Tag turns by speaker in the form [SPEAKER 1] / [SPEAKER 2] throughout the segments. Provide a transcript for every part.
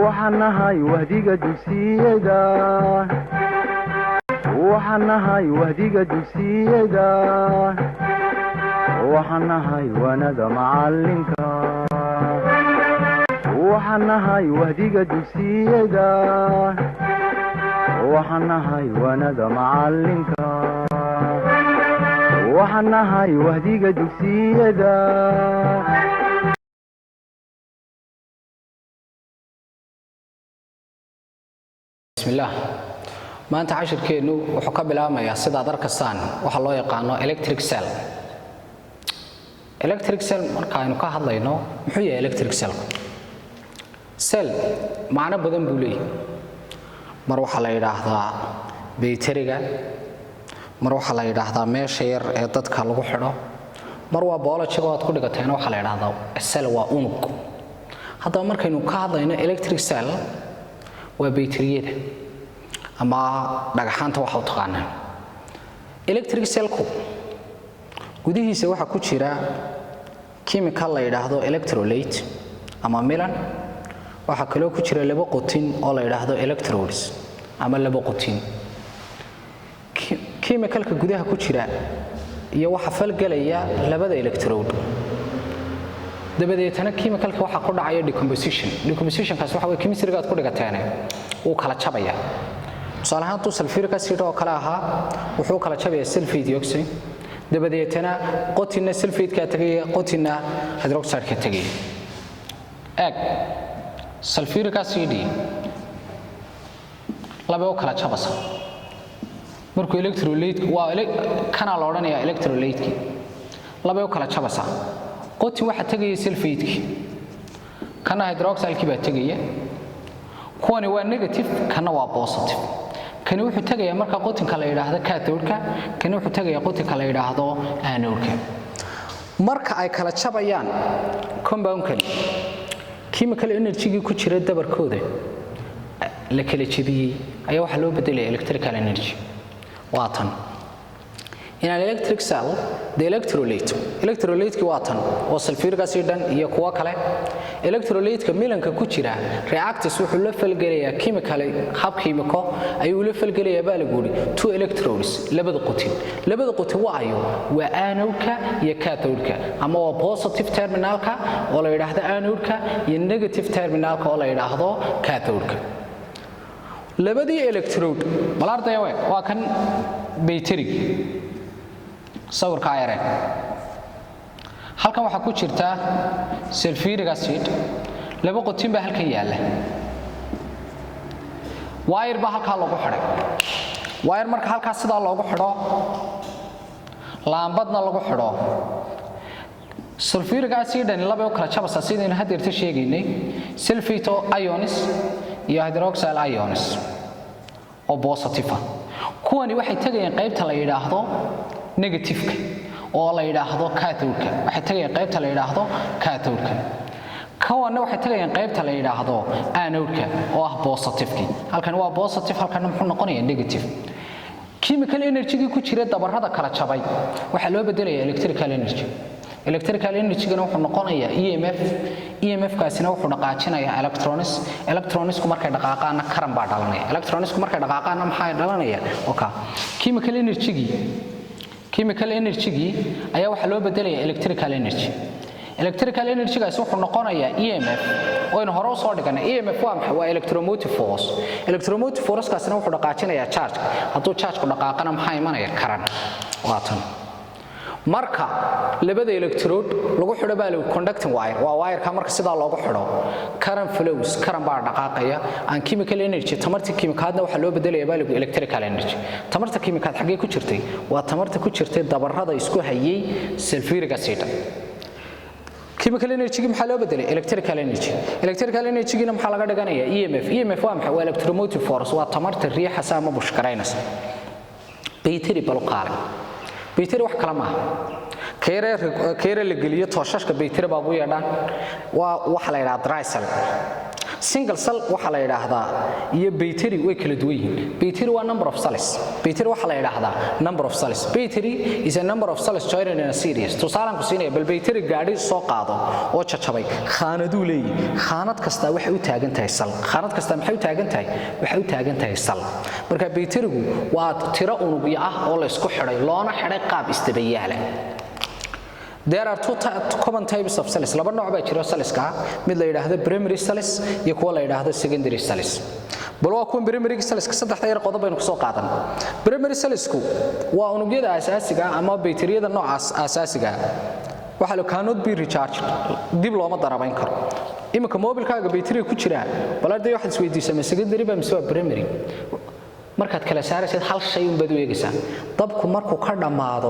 [SPEAKER 1] وحنهاي وهديك دوسيدا وحنهاي وهديك دوسيدا وحنهاي وانا معلمك وحنهاي وهديك دوسيدا وحنهاي وانا معلمك وحنهاي وهديك دوسيدا
[SPEAKER 2] بسم الله ما أنت عشر كينو وحكب الأمة يا سيد عذر كسان وحلو يقانو electric cell electric cell مركاينو كهذا ينو محيي electric cell cell معنا بدن بولي مروح على يراهدا بيتريجا مروح على يراهدا ماشير عدد كالو حرو مروح بالا شقات كل جتهنا وحلا يراهدا cell وأنق هذا مركاينو كهذا ينو electric cell وبيتريده أما دعاء waxa u taqaanaa electric cell-ku gudihiisa waxa ku jira chemical la yiraahdo electrolyte ama melan waxa kale oo ku jira laba qotin oo la yiraahdo electrodes ama laba qotin chemical-ka gudaha ku jira iyo waxa falgalaya labada electrode dabadeetana chemical-ka waxa ku dhacaya decomposition kaas waxa way chemistry-ga aad ku dhigateen oo kala jabaya salahan tu sulfuric acid oo kala aha wuxuu kala jabaya sulfate dioxide dabadeetana qotina sulfate ka tagay qotina hydroxide ka tagay sulfuric acid laba oo kala jabasa markuu electrolyte waa kana la oranayaa electrolyte laba oo kala jabasa qotin waxa tagay sulfate kana hydroxide ki baa tagay kuwani waa negative kana waa positive كان wuxuu tagaya marka qotinka la yiraahdo cathode-ka kan wuxuu tagaya qotinka la yiraahdo anode-ka marka ay kala jabayaan compound-kan chemical energy-ga ku jira dabarkooda la kala jabiyay ayaa waxa loo bedelay electrical energy waatan in an electric cell the electrolyte waatan oo sulfuric acid iyo kuwa kale electrolyte-ka milanka ku jira reactants wuxuu la falgalayaa chemical hab kiimiko ayuu la falgalayaa baa lagu yiri two electrodes labada qotin waa anode-ka iyo cathode-ka ama waa positive terminal-ka oo la yiraahdo anode-ka iyo negative terminal-ka oo la yiraahdo cathode-ka labadii electrode malaartay waa kan bayteri sawirka ayare halkan waxa ku jirta sulfuric acid laba qotin baa halkan yaala wire baa halka lagu xiray wire marka halka sida loogu xiro laambadna lagu xiro sulfuric acid laba oo kala jabasa sideen hadeerta sheegaynay sulfate ions iyo hydroxyl ions oo positive kuwani waxay tagayeen qaybta la yiraahdo negative-ka oo la yiraahdo cathode-ka waxay tagayeen qaybta la yiraahdo cathode-ka kawana waxay tagayeen qaybta la yiraahdo anode-ka oo ah positive-ki halkan waa positive halkan wuxuu noqonayaa negative chemical energy-ga ku jira dabarada kala jabay waxa loo bedelayaa electrical energy-gana wuxuu noqonayaa EMF kaasina wuxuu dhaqaajinayaa electrons-ku markay dhaqaaqaana karan baa dhalanaya electrons-ku markay dhaqaaqaana maxay dhalanaya chemical energy ayaa waxa loo bedelayaa electrical energy-gaas wuxuu noqonayaa EMF oo in hore soo dhiganay EMF waa maxay waa electromotive force kaasina wuxuu dhaqaajinayaa charge hadduu charge ku dhaqaaqana maxay imanaya karan waatan marka labada electrode lagu xidho baa lagu conducting wire waa wire-ka marka sida loogu xidho current flows current baa dhaqaaqaya and chemical energy tamarta kiimikaadna waxa loo bedelayaa baa lagu electrical energy tamarta kiimikaad xagee ku jirtay waa tamarta ku jirtay dabarada isku hayay sulfuric acid chemical energy maxaa loo bedelay electrical energy-gina maxaa laga dhiganayaa EMF waa maxay waa electromotive force waa tamarta riixaysa ama bushkaraynaysa bayteri balqaale bayteri wax kala ma keere la geliyo tooshashka bayteri baa ugu yeedhaan waa wax la yiraahdo dry cell single cell waxa la yiraahdaa iyo battery way kala duwan yihiin battery waa number of cells battery waxa la yiraahdaa number of cells battery is a number of cells joined in a series tusaalan ku siinaya bal battery gaadhi soo qaado oo jajabay khaanadu leeyahay khaanad kasta waxay u taagan tahay cell khaanad kasta maxay u taagan tahay waxay u taagan tahay cell marka batterygu waa tiro unugyo ah oo la isku xidhay loona xidhay qaab istabayaala. There are two common types of cells. Laba nooc baa jira cells ka mid la yiraahdo primary cells iyo kuwa la yiraahdo secondary cells. Bal waa kuwa primary cells ka saddexda yar qodob baynu ku soo qaadan. Primary cellsku waa unugyada asaasiga ah ama bayteriyada noocaas asaasiga ah. Waxa la cannot be recharged. Dib looma darabayn karo. Imika mobilkaaga bayteriga ku jira bal hadii waxaad isweydiisay secondary ba mise primary. markaad kala saaraysid hal shay un bad u eegaysaa dabku markuu ka dhamaado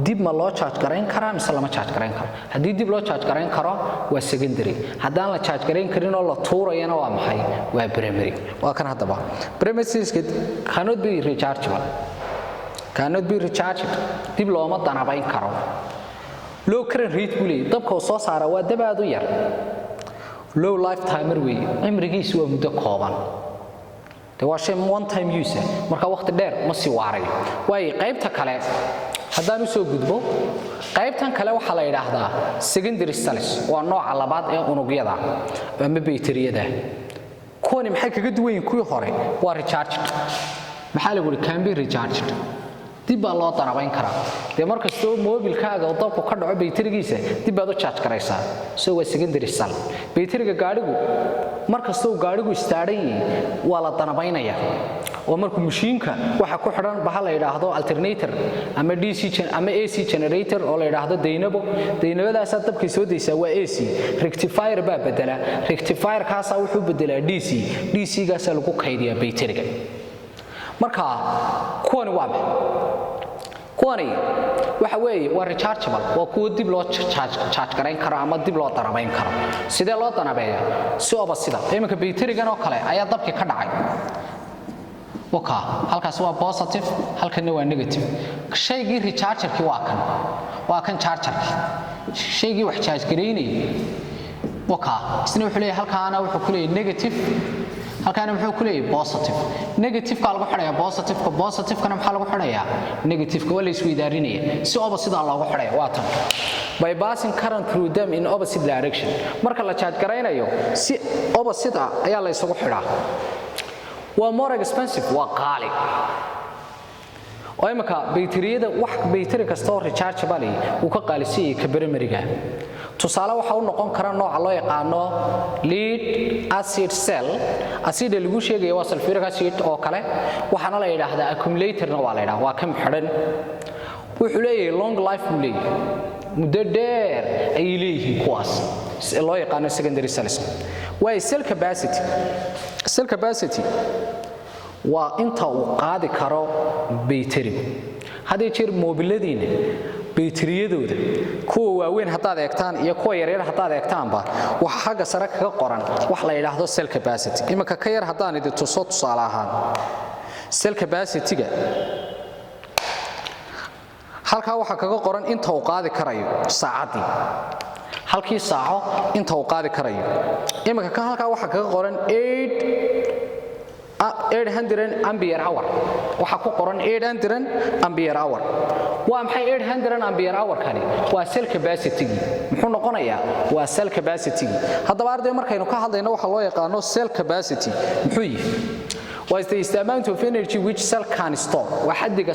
[SPEAKER 2] dib ma loo charge gareyn karaa mise lama charge gareyn karo haddii dib loo charge gareyn karo waa secondary haddaan la charge gareyn karin oo la tuurayana waa maxay waa primary waa kan haddaba primary cells cannot be rechargeable dib looma danabayn karo low current rate buu leeyahay dabka uu soo saara waa dab aad u yar low lifetimer weeye cimrigiisu waa muddo kooban waa shay one time use marka waqti dheer ma si waaray way qaybta kale haddaan u soo gudbo qaybtan kale waxa la yiraahdaa secondary cells waa nooca labaad ee unugyada ama bayteriyada kuwani maxay kaga duwan yihiin kuwii hore waa recharged maxaa lagu yiri can be recharged dib baa loo darabayn karaa de markastoo mobilkaaga oo dabku ka dhaco bayterigiisa dib baad u charge karaysaa soo waa secondary cell bayteriga gaadhigu markastoo gaadhigu istaaray waa la danabaynaya oo markuu mashiinka waxa ku xidhan bahal la yiraahdo alternator ama DC ama AC generator oo la yiraahdo daynabadaas dabkay soo deysaa waa AC rectifier baa bedela rectifier kaas wuxuu bedelaa DC gaas lagu kaydiyaa bayteriga marka kuwani waxa weeye waa rechargeable waa kuwa dib loo charge gareyn karo ama dib loo darabayn karo sidee loo danabeeyaa si oba sida iminka bayterigan oo kale ayaa dabkii ka dhacay waka halkaas waa positive halkana waa negative shaygii rechargerkii waa kan chargerkii shaygii wax charge gareynay waka isna wuxuu leeyahay halkaana wuxuu ku leeyahay negative halkaana wuxuu ku leeyahay positive negative ka lagu xidhayaa positive kana maxaa lagu xidhayaa negative ka wala isku idaarinaya si oba sida loogu xidhayo waa tan by passing current through them in opposite direction marka la charge gareynayo si opposite ayaa la isugu xidhaa waa more expensive waa qaali oo imika bayteriyada wax bayteri kasta oo rechargeable uu ka qaalisiyay ka primary-ga tusaale waxa uu noqon kara nooca loo yaqaano lead acid cell acid lagu sheegay waa sulfuric acid oo kale waxaana la yiraahdaa accumulator-na waa la yiraahdaa waa kan xidhan wuxuu leeyahay long life buu leeyahay muddo dheer ay leeyihiin kuwaas loo yaqaano secondary cells waa cell capacity waa inta uu qaadi karo bayterigu hadii jeer mobiladiina bayteriyadooda kuwa waaweyn hadaad eegtaan iyo kuwa yaryar hadaad eegtaanba waxa xagga sare kaga qoran wax la yiraahdo cell capacity imika ka yar hadaan idin tuso tusaale ahaan cell capacity-ga halka waxa kaga qoran inta uu qaadi karayo saacadii halkii saaco inta uu qaadi karayo imika ka halka waxa kaga qoran 800 ampere hour waxa ku qoran 800 ampere hour waa maxay 800 ampere hour kani waa cell capacity muxuu noqonayaa waa cell capacity haddaba arday markaynu ka hadlayno waxa loo yaqaano cell capacity muxuu yahay was the amount of energy which cell can store waxadiga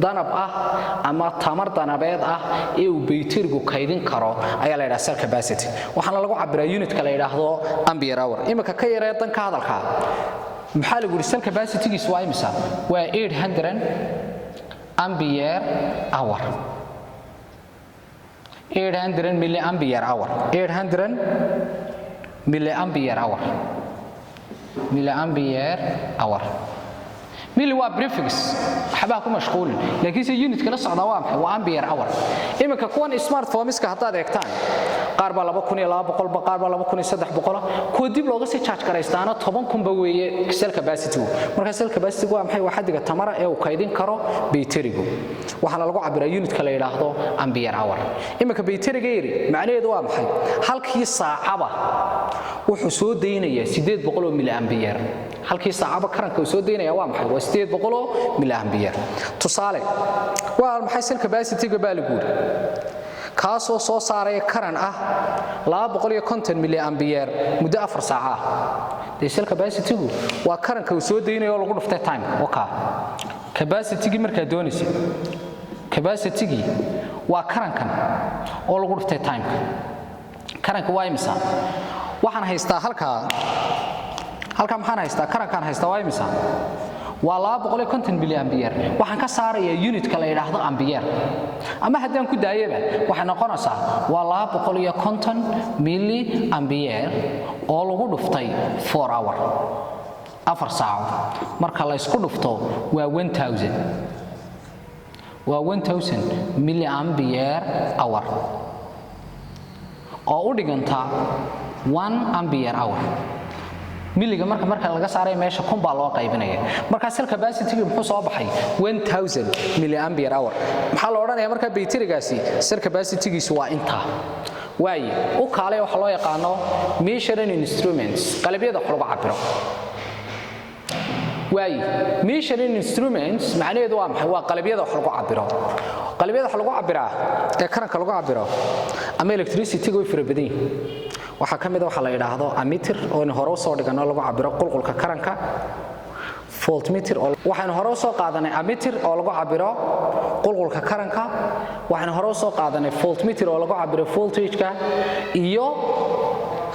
[SPEAKER 2] danab ah ama tamar danabeed ah ee uu bayterigu kaydin karo ayaa la yiraahdaa cell capacity waxaana lagu cabiraa unit-ka la yiraahdo ampere hour imika ka yareedan ka hadalka maxaa lagu yiri cell capacity-giisu waa imisa waa 800 ampere hour 800 milliampere hour 800 milliampere hour milli waa prefix waxba ku mashquulin laakiin unit kala socda waa maxay waa ampere hour imika kuwan smartphones-ka hadaad eegtaan qaar baa 2200 qaar baa 2300 kuwa dib looga sii charge garaystaana 10000 ba weeye cell capacity marka cell capacity waa maxay xadiga tamara ee uu kaydin karo bayterigu waxaana lagu cabiraa unitka la yiraahdo ampere hour imika bayteriga yiri macnaheedu waa maxay halkii saacaba wuxuu soo deynaya 800 mili ampere halkii saacaba karanka uu soo deynaya waa maxay waa 800 mili ampere tusaale waa maxay cell capacity-ga baa lagu yiri kaasoo soo saaray karan ah 250 mili ampere muddo 4 saac ah cell capacity-gu waa karanka uu soo deynayo lagu dhuftay time waka capacity-gi marka doonaysid capacity-gi waa karankan oo lagu dhuftay time karanka waa imisa waxaan haystaa halka maxaan haystaa karankan haystaa waa imisa waa 250 mili ampere waxaan ka saarayaa unitka la yiraahdo ampere ama haddaan ku daayaba waxa noqonaysaa waa 250 mili ampere oo lagu dhuftay 4 hour 4 saac marka la isku dhufto waa 1000 waa 1000 mili ampere hour oo u dhiganta 1 ampere hour miliga marka laga saaray meesha kun baa loo qaybinaya marka cell capacity muxuu soo baxay 1000 mili ampere hour maxaa la oranayaa marka bayterigaasi cell capacity-giisu waa inta waaye u kaalay waxa loo yaqaano measuring instruments qalabyada wax lagu cabiro waaye measuring instruments macnaheedu waa maxay waa qalabyada wax lagu cabiro qalabyada wax lagu cabiraa ee karanka lagu cabiro ama electricity-ga way farabadan waxa kamid ah waxa la yiraahdo ammeter oo in hore soo dhigano lagu cabiro qulqulka karanka voltmeter oo waxaan hore soo qaadanay ammeter oo lagu cabiro qulqulka karanka waxaan hore soo qaadanay voltmeter oo lagu cabiro voltage-ka iyo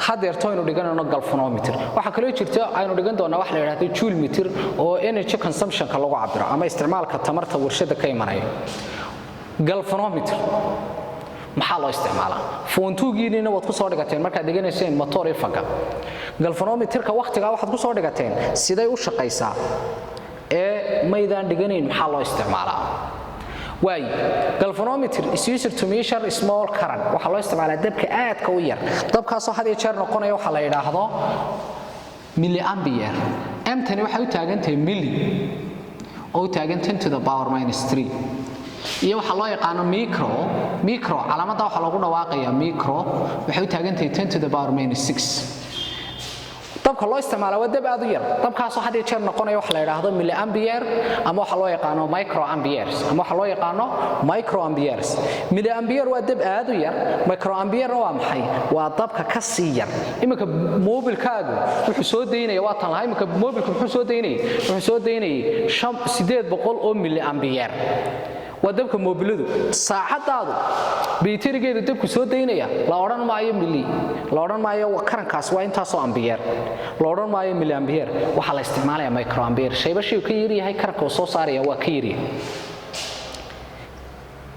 [SPEAKER 2] hadeerto aynu dhiganayno galvanometer waxa kale oo jirta aynu dhigan doonaa wax la yiraahdo joule meter oo energy consumption-ka lagu cabiro ama isticmaalka tamarta warshada ka imanaya galvanometer maxaa loo isticmaalaa foontuugiina waad ku soo dhigateen marka dhiganayseen motor ifaga galvanometerka waqtiga waxaad ku soo dhigateen siday u shaqeysaa ee maydaan dhiganayn maxaa loo isticmaalaa way galvanometer is used to measure small current waxa loo isticmaalaa dabka aadka u yar dabkaas oo had iyo jeer noqonaya waxa la yiraahdo mili ampere amtani waxa u taagan tahay mili oo taagan 10 to the power -3 iyo waxa loo yaqaan micro calaamada waxa lagu dhawaaqayaa micro waxay u taagan tahay 10 to the power -6 dabka loo isticmaalo waa dab aad u yar dabkaas oo had iyo jeer noqonaya waxa la yiraahdo mili ampere ama waxa loo yaqaan micro amperes ama waxa loo yaqaan micro amperes mili ampere waa dab aad u yar micro ampere waa maxay waa dabka ka sii yar imika mobilkaagu wuxuu soo deynaya waa tan lahay imika mobilku wuxuu soo deynayay 800 oo mili ampere wadabka mobiladu saacadaadu bayterigeedu dabku soo deynaya la oran maayo mili la oran maayo karankaas waa intaas oo ampere la oran maayo mili ampere waxa la isticmaalayaa micro ampere shayba shay ka yiri yahay karanka soo saaraya waa ka yiri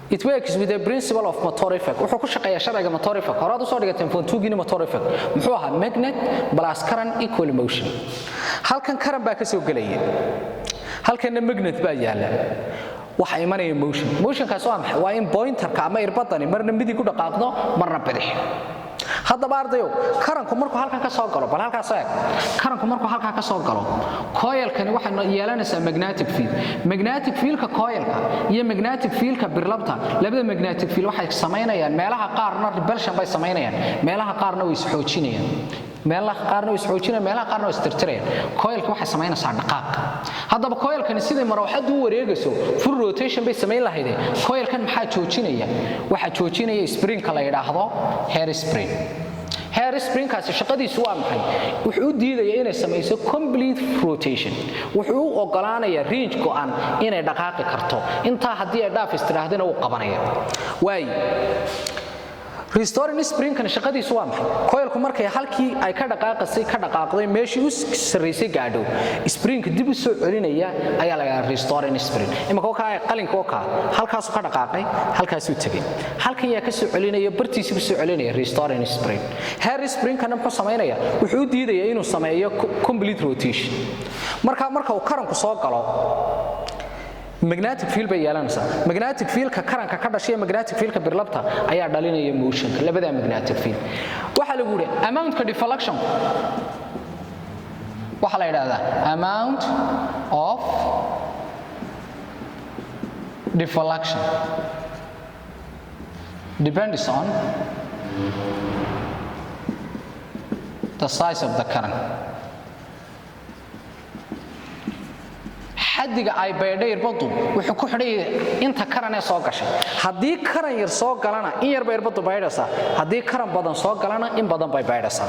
[SPEAKER 2] It works with the principle of motor effect wuxuu ku shaqeeyaa sharciga motor effect hore aad soo dhigateen foontuugina motor effect muxuu ahaa magnet plus current equal motion halkan current baa ka soo galaya halkan magnet baa yaala waxa imanaya motion kaas waa maxay waa in pointer-ka ama irbadani marna midig u dhaqaaqdo marna bidix haddaba ardayo karanku markuu halkan ka soo galo bal halkaas eeg karanku markuu halkan ka soo galo coil-kani waxay yeelanaysaa magnetic field-ka coil-ka iyo magnetic field-ka birlabta labada magnetic field waxay sameynayaan meelaha qaarna repulsion bay sameynayaan meelaha qaarna way isxoojinayaan meelaha qaarna way isxoojinayaan meelaha qaarna way istirtirayaan coil-ka waxay sameynaysaa dhaqaaq haddaba coil-kani sidii marwaxadu u wareegayso full rotation bay sameyn lahayd coil-kan maxaa joojinaya waxa joojinaya spring-ka la yiraahdo hair spring hair spring-kaasi shaqadiisu waa maxay wuxuu diidayaa inay sameeyso complete rotation wuxuu u ogolaanayaa range go'an inay dhaqaaqi karto inta haddii ay dhaaf istiraadina uu qabanaya way restoring spring-kan shaqadiisu waa maxay coil-ku markay halkii ay ka dhaqaaqday meeshii u sareysay gaadho spring-ka dib u soo celinaya ayaa la yiraahdaa restoring spring imika ka qalinka oo ka halkaas ka dhaqaaqay halkaas uu tagay halkan yaa ka soo celinaya bartiisa ku soo celinaya restoring spring hair spring-kana muxuu sameeynaya wuxuu diidayaa inuu sameeyo complete rotation marka uu karanku soo galo magnetic field bay yeelanaysaa magnetic field-ka karanka ka dhashay magnetic field-ka birlabta ayaa dhalinaya motion labada magnetic field waxa lagu yiraahdaa amount-ka deflection waxa la yiraahdaa amount of deflection depends on the size of the current xadiga ay baydhay irbadu wuxuu ku xidhay inta karan ee soo gashay hadii karan yar soo galana in yar bay irbadu baydhaysaa hadii karan badan soo galana in badan bay baydhaysaa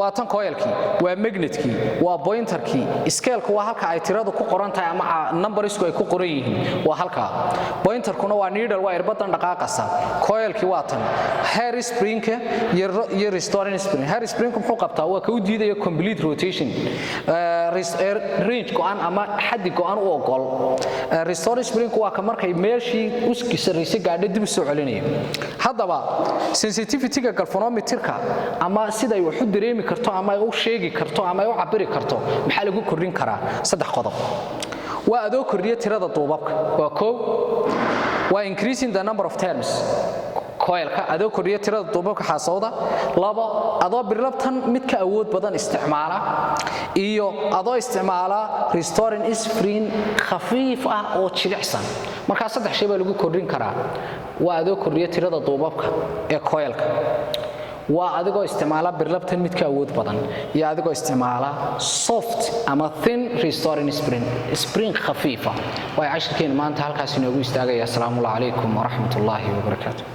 [SPEAKER 2] waa tan coilkii waa magnetkii waa pointerkii scale-ku waa halka ay tiradu ku qoran tahay ama numbersku ay ku qoran yihiin waa halka pointerkuna waa needle waa irbadan dhaqaaqaysa coilkii waa tan hair spring-ka iyo restoring spring hair spring muxuu qabtaa waa ka u diidaya complete rotation range go'an ama xaddi go'an u ogol restoring spring waa ka markay meeshii uski sarreysay gaadhay dib u soo celinaya haddaba sensitivity-ga galvanometer-ka ama sida ay wax u dareemi karto ama ay u sheegi karto ama ay u cabiri karto maxaa lagu kordhin karaa saddex qodob waa adoo kordhiya tirada duubabka waa koow waa increasing the number of terms coilka adoo kordhiya tirada duubabka xaasawda labo adoo birlabtan mid ka awood badan isticmaala iyo adoo isticmaala restoring spring khafiif ah oo jilicsan marka saddex shay baa lagu kordhin karaa waa adoo kordhiya tirada duubabka ee coilka waa adigoo isticmaala birlabtan mid ka awood badan iyo adigoo isticmaala soft ama thin restoring spring khafiifa way cashirkeena maanta halkaas inoogu istaagaya assalaamu alaykum wa rahmatullaahi wa barakaatuh